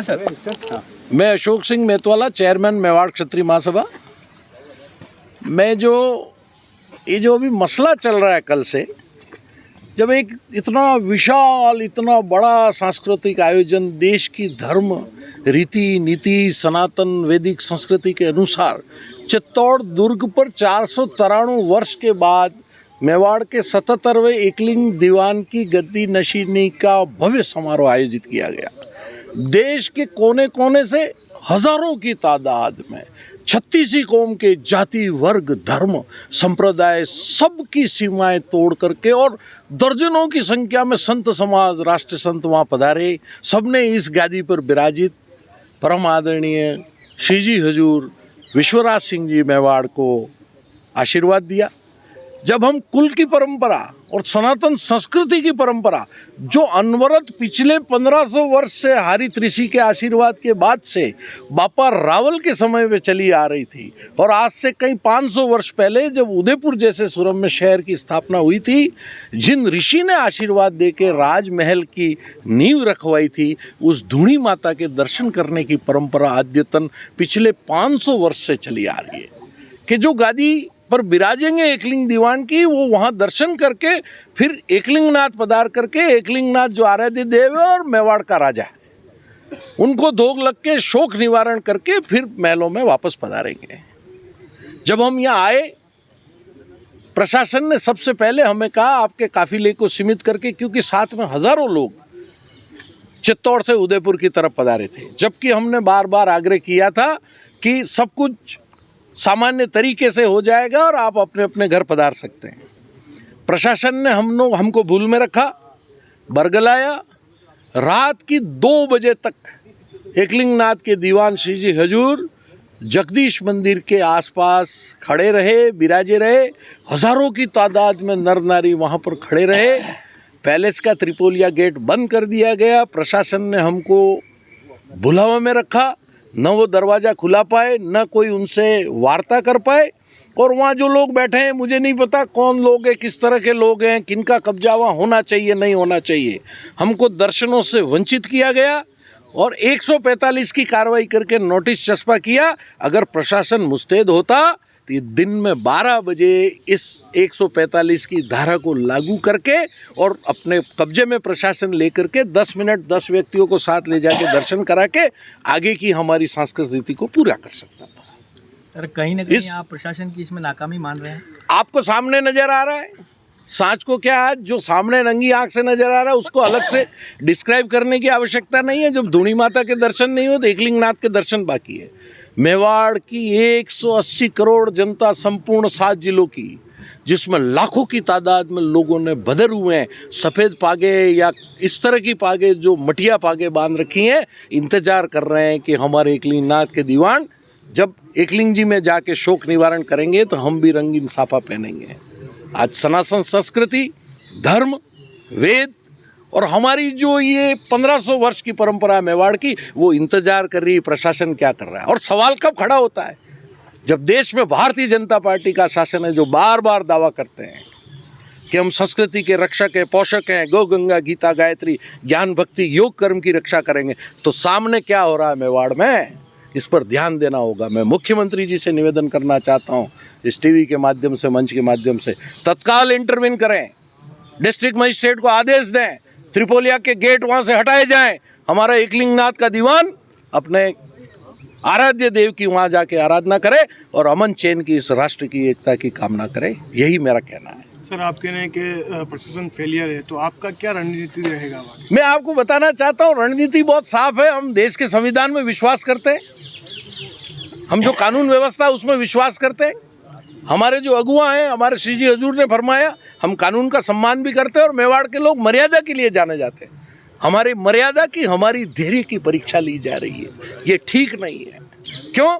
अच्छा, मैं अशोक सिंह मेतवाला, चेयरमैन मेवाड़ क्षत्रिय महासभा। मैं ये जो अभी मसला चल रहा है कल से, जब एक इतना विशाल, इतना बड़ा सांस्कृतिक आयोजन देश की धर्म, रीति, नीति, सनातन वैदिक संस्कृति के अनुसार चित्तौड़ दुर्ग पर 493 वर्ष के बाद मेवाड़ के 77वें एकलिंग दीवान की गद्दी नशीनी का भव्य समारोह आयोजित किया गया। देश के कोने कोने से हजारों की तादाद में 36 कौम के जाति, वर्ग, धर्म, संप्रदाय, सबकी सीमाएं तोड़ करके और दर्जनों की संख्या में संत समाज, राष्ट्र संत वहाँ पधारे। सबने इस गादी पर विराजित परम आदरणीय श्री जी हजूर विश्वराज सिंह जी मेवाड़ को आशीर्वाद दिया। जब हम कुल की परंपरा और सनातन संस्कृति की परंपरा जो अनवरत पिछले 1500 वर्ष से हरित ऋषि के आशीर्वाद के बाद से बापा रावल के समय में चली आ रही थी, और आज से कई 500 वर्ष पहले जब उदयपुर जैसे सुरम्य शहर की स्थापना हुई थी, जिन ऋषि ने आशीर्वाद देके राजमहल की नींव रखवाई थी, उस धूणी माता के दर्शन करने की परंपरा अद्यतन पिछले 500 वर्ष से चली आ रही है कि जो गादी पर विराजेंगे एकलिंग दीवान की, वो वहाँ दर्शन करके फिर एकलिंगनाथ पधार करके, एकलिंगनाथ जो आराध्य देव है और मेवाड़ का राजा है, उनको धोग लग के शोक निवारण करके फिर महलों में वापस पधारेंगे। जब हम यहाँ आए, प्रशासन ने सबसे पहले हमें कहा आपके काफिले को सीमित करके, क्योंकि साथ में हजारों लोग चित्तौड़ से उदयपुर की तरफ पधारे थे, जबकि हमने बार बार आग्रह किया था कि सब कुछ सामान्य तरीके से हो जाएगा और आप अपने अपने घर पधार सकते हैं। प्रशासन ने हमको भूल में रखा, बरगलाया। रात की 2 बजे तक एकलिंगनाथ के दीवान श्री जी हजूर जगदीश मंदिर के आसपास खड़े रहे, विराजे रहे। हजारों की तादाद में नर नारी वहाँ पर खड़े रहे। पैलेस का त्रिपोलिया गेट बंद कर दिया गया। प्रशासन ने हमको भुलावा में रखा, न वो दरवाज़ा खुला पाए, न कोई उनसे वार्ता कर पाए। और वहाँ जो लोग बैठे हैं, मुझे नहीं पता कौन लोग हैं, किस तरह के लोग हैं, किनका कब्जा वहाँ होना चाहिए, नहीं होना चाहिए। हमको दर्शनों से वंचित किया गया और 145 की कार्रवाई करके नोटिस चस्पा किया। अगर प्रशासन मुस्तैद होता तो ये दिन में 12 बजे इस 145 की धारा को लागू करके और अपने कब्जे में प्रशासन लेकर के 10 मिनट 10 व्यक्तियों को साथ ले जाके दर्शन करा के आगे की हमारी सांस्कृतिक रीति को पूरा कर सकता था। सर, कहीं ना कहीं आप प्रशासन की इसमें नाकामी मान रहे हैं? आपको सामने नजर आ रहा है, सांच को क्या है, जो सामने रंगी आंख से नजर आ रहा है उसको अलग से डिस्क्राइब करने की आवश्यकता नहीं है। जब धूणी माता के दर्शन नहीं हो तो एकलिंगनाथ के दर्शन बाकी है। मेवाड़ की 180 करोड़ जनता, संपूर्ण 7 जिलों की, जिसमें लाखों की तादाद में लोगों ने बदर हुए हैं, सफ़ेद पागे या इस तरह की पागे जो मटिया पागे बांध रखी हैं, इंतजार कर रहे हैं कि हमारे एकलिंगनाथ के दीवान जब एकलिंग जी में जाके शोक निवारण करेंगे तो हम भी रंगीन साफा पहनेंगे। आज सनातन संस्कृति, धर्म, वेद और हमारी जो ये 1500 वर्ष की परंपरा है मेवाड़ की, वो इंतजार कर रही है प्रशासन क्या कर रहा है। और सवाल कब खड़ा होता है, जब देश में भारतीय जनता पार्टी का शासन है, जो बार बार दावा करते हैं कि हम संस्कृति के रक्षक हैं, पोषक हैं, गौ गंगा गीता गायत्री ज्ञान भक्ति योग कर्म की रक्षा करेंगे। तो सामने क्या हो रहा है मेवाड़ में, इस पर ध्यान देना होगा। मैं मुख्यमंत्री जी से निवेदन करना चाहता हूँ, इस टीवी के माध्यम से, मंच के माध्यम से, तत्काल इंटरवीन करें, डिस्ट्रिक्ट मजिस्ट्रेट को आदेश दें, त्रिपोलिया के गेट वहाँ से हटाए जाएं, हमारा एकलिंगनाथ का दीवान अपने आराध्य देव की वहाँ जाके आराधना करे और अमन चैन की इस राष्ट्र की एकता की कामना करे। यही मेरा कहना है। सर, आप कह रहे हैं कि प्रशासन फेलियर है, तो आपका क्या रणनीति रहेगा? मैं आपको बताना चाहता हूँ, रणनीति बहुत साफ है। हम देश के संविधान में विश्वास करते हैं, हम जो कानून व्यवस्था उसमें विश्वास करते हैं। हमारे जो अगुआ हैं, हमारे श्री जी हजूर ने फरमाया, हम कानून का सम्मान भी करते हैं। और मेवाड़ के लोग मर्यादा के लिए जाने जाते हैं। हमारी मर्यादा की, हमारी धैर्य की परीक्षा ली जा रही है। ये ठीक नहीं है। क्यों?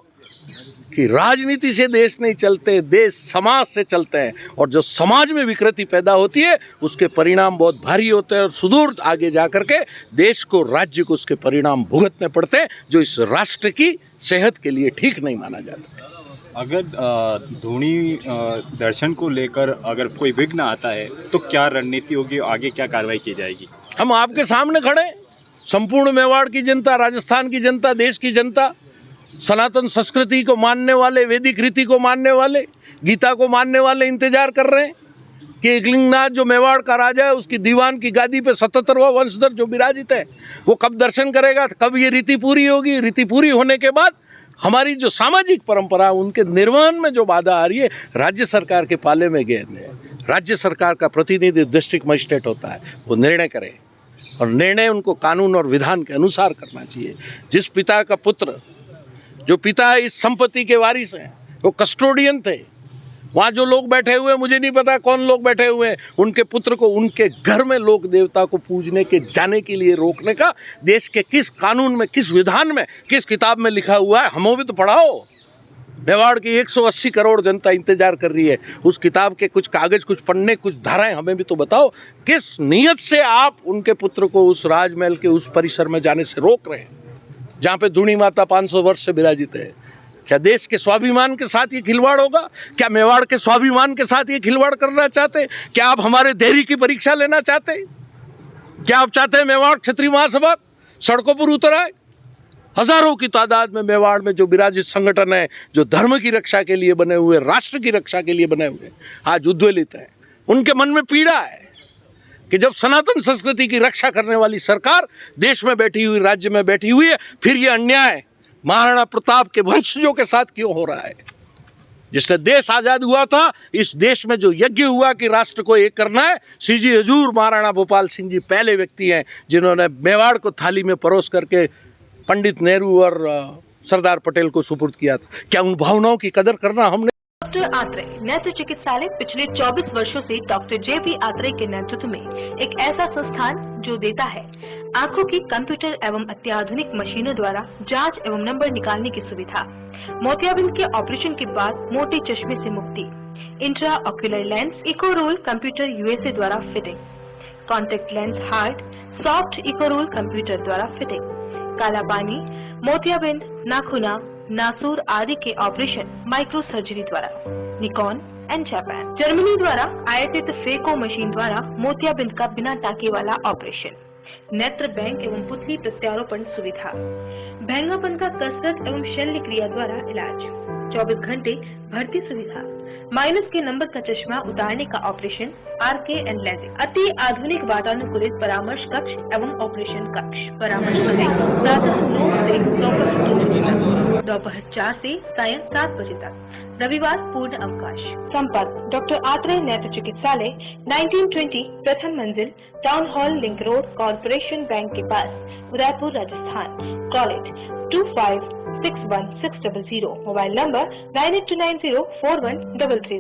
कि राजनीति से देश नहीं चलते, देश समाज से चलते हैं। और जो समाज में विकृति पैदा होती है उसके परिणाम बहुत भारी होते हैं और सुदूर आगे जा कर के देश को, राज्य को उसके परिणाम भुगतने पड़ते हैं, जो इस राष्ट्र की सेहत के लिए ठीक नहीं माना जाता। अगर धूणी दर्शन को लेकर अगर कोई विघ्न आता है तो क्या रणनीति होगी, आगे क्या कार्रवाई की जाएगी? हम आपके सामने खड़े, संपूर्ण मेवाड़ की जनता, राजस्थान की जनता, देश की जनता, सनातन संस्कृति को मानने वाले, वैदिक रीति को मानने वाले, गीता को मानने वाले इंतजार कर रहे हैं कि एकलिंगनाथ जो मेवाड़ का राजा है, उसकी दीवान की गादी पे 77वां वंशधर जो विराजित है, वो कब दर्शन करेगा, कब ये रीति पूरी होगी। रीति पूरी होने के बाद हमारी जो सामाजिक परंपरा, उनके निर्वहन में जो बाधा आ रही है, राज्य सरकार के पाले में गेंद है। राज्य सरकार का प्रतिनिधि डिस्ट्रिक्ट मजिस्ट्रेट होता है, वो निर्णय करे और निर्णय उनको कानून और विधान के अनुसार करना चाहिए। जिस पिता का पुत्र, जो पिता इस संपत्ति के वारिस हैं, वो कस्टोडियन थे, वहाँ जो लोग बैठे हुए हैं, मुझे नहीं पता कौन लोग बैठे हुए हैं, उनके पुत्र को उनके घर में लोक देवता को पूजने के जाने के लिए रोकने का देश के किस कानून में, किस विधान में, किस किताब में लिखा हुआ है, हमें भी तो पढ़ाओ। मेवाड़ की 180 करोड़ जनता इंतजार कर रही है, उस किताब के कुछ कागज, कुछ पन्ने, कुछ धाराएं हमें भी तो बताओ। किस नीयत से आप उनके पुत्र को उस राजमहल के उस परिसर में जाने से रोक रहे हैं जहाँ पे धूणी माता 500 वर्ष से विराजित है? क्या देश के स्वाभिमान के साथ ये खिलवाड़ होगा? क्या मेवाड़ के स्वाभिमान के साथ ये खिलवाड़ करना चाहते? क्या आप हमारे धैर्य की परीक्षा लेना चाहते? क्या आप चाहते हैं मेवाड़ क्षत्रिय महासभा सड़कों पर उतर आए? हजारों की तादाद में मेवाड़ में जो विराजित संगठन है, जो धर्म की रक्षा के लिए बने हुए, राष्ट्र की रक्षा के लिए बने हुए, आज उद्वेलित है। उनके मन में पीड़ा है कि जब सनातन संस्कृति की रक्षा करने वाली सरकार देश में बैठी हुई, राज्य में बैठी हुई है, फिर ये अन्याय महाराणा प्रताप के वंशजों के साथ क्यों हो रहा है? जिसने देश आजाद हुआ था, इस देश में जो यज्ञ हुआ कि राष्ट्र को एक करना है, सीजी हजूर महाराणा भोपाल सिंह जी पहले व्यक्ति हैं जिन्होंने मेवाड़ को थाली में परोस करके पंडित नेहरू और सरदार पटेल को सुपुर्द किया था। क्या उन भावनाओं की कदर करना हमने? डॉक्टर आत्रे नेत्र चिकित्सालय पिछले 24 वर्षों से डॉक्टर जे.पी. आत्रे के नेतृत्व में एक ऐसा संस्थान जो देता है आंखों की कंप्यूटर एवं अत्याधुनिक मशीनों द्वारा जांच एवं नंबर निकालने की सुविधा, मोतियाबिंद के ऑपरेशन के बाद मोटे चश्मे से मुक्ति, intra ocular lens eco roll computer USA द्वारा fitting, contact lens hard soft eco roll computer द्वारा फिटिंग, काला पानी, मोतियाबिंद, नाखूना, नासूर आदि के ऑपरेशन माइक्रो सर्जरी द्वारा, निकॉन एंड जापान, जर्मनी द्वारा आयातित फेको मशीन द्वारा मोतियाबिंद का बिना टाके वाला ऑपरेशन, नेत्र बैंक एवं पुतली प्रत्यारोपण सुविधा, भैंगापन का कसरत एवं शल्य क्रिया द्वारा इलाज, 24 घंटे भर्ती सुविधा, माइनस के नंबर का चश्मा उतारने का ऑपरेशन, आरके एंड लेजिक, अति आधुनिक वातानुकूलित परामर्श कक्ष एवं ऑपरेशन कक्ष, परामर्श समय प्रातः 9 से दोपहर 4 से सायं 7 बजे तक, रविवार पूर्ण अवकाश। संपर्क डॉक्टर आत्रे नेत्र चिकित्सालय 1920 प्रथम मंजिल, town hall link road, corporation bank के पास, Udaipur Rajasthan. College 2561 600, mobile number 9829041333।